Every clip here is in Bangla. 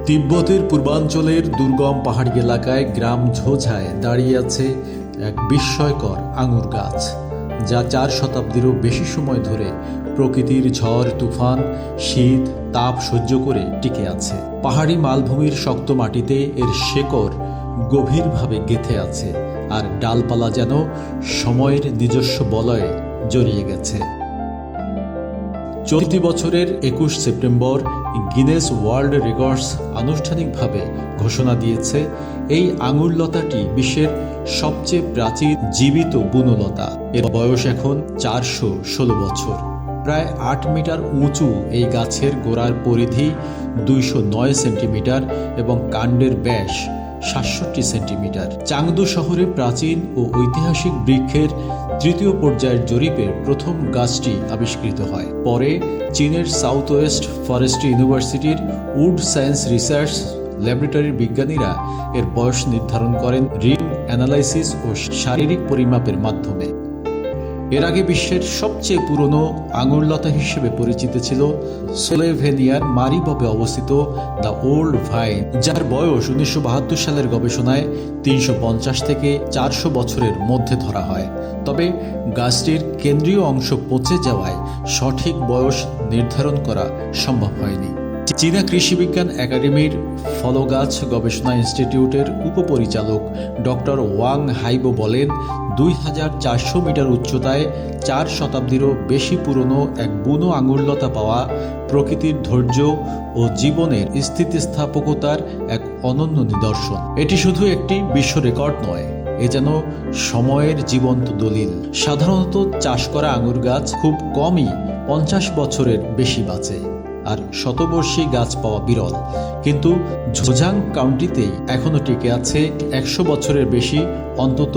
তিব্বতের পূর্বাঞ্চলের দুর্গম পাহাড়ি এলাকায় গ্রাম ঝোঝায় দাঁড়িয়ে আছে এক বিস্ময়কর আঙুর গাছ, যা 4 শতাব্দীরও বেশি সময় ধরে প্রকৃতির ঝড় তুফান শীত তাপ সহ্য করে টিকে আছে। পাহাড়ি মালভূমির শক্ত মাটিতে এর শেকড় গভীরভাবে গেঁথে আছে, আর ডালপালা যেন সময়ের নিজস্ব বলয়ে জড়িয়ে গেছে। চলতি বছরের 21 সেপ্টেম্বর গিনেস ওয়ার্ল্ড রেকর্ডস আনুষ্ঠানিকভাবে ঘোষণা দিয়েছে এই আঙুর লতাটি বিশ্বের সবচেয়ে প্রাচীন জীবিত বনলতা। এর বয়স এখন 416 বছর। প্রায় 8 মিটার উঁচু এই গাছের গোড়ার পরিধি 209 সেন্টিমিটার এবং কাণ্ডের ব্যাস 67 সেন্টিমিটার। চাংদু শহরে প্রাচীন ও ঐতিহাসিক বৃক্ষের 3য় পর্যায়ের জরিপের প্রথম গাছটি আবিষ্কৃত হয়। পরে চীনের সাউথ ওয়েস্ট ফরেস্ট্রি ইউনিভার্সিটির উড সায়েন্স রিসার্চ ল্যাবরেটরির বিজ্ঞানীরা এর বয়স নির্ধারণ করেন রিং অ্যানালাইসিস ও শারীরিক পরিমাপের মাধ্যমে। এর আগে বিশ্বের সবচেয়ে পুরনো আঙুরলতা হিসেবে পরিচিত ছিল স্লোভেনিয়ার মারিববে অবস্থিত দ্য ওল্ড ভাইন, যার বয়স 1972 সালের গবেষণায় 350 থেকে 400 বছরের মধ্যে ধরা হয়। তবে গাছটির কেন্দ্রীয় অংশ পচে যাওয়ায় সঠিক বয়স নির্ধারণ করা সম্ভব হয়নি। চীনা কৃষি বিজ্ঞান একাডেমির ফলগাছ গবেষণা ইনস্টিটিউটের উপপরিচালক ডক্টর ওয়াং হাইবো বলেন, 2400 মিটার উচ্চতায় 4 শতাব্দীরও বেশি পুরনো এক বুনো আঙুরলতা পাওয়া প্রকৃতির ধৈর্য ও জীবনের স্থিতিস্থাপকতার এক অনন্য নিদর্শন। এটি শুধু একটি বিশ্ব রেকর্ড নয়, এ যেন সময়ের জীবন্ত দলিল। সাধারণত চাষ করা আঙুর গাছ খুব কমই 50 বছরের বেশি বাঁচে, আর শতবর্ষী গাছ পাওয়া বিরল। কিন্তু ঝোঝাং কাউন্টিতেই এখনও টিকে আছে 100 বছরের বেশি অন্তত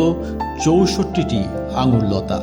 64টি আঙুর লতা।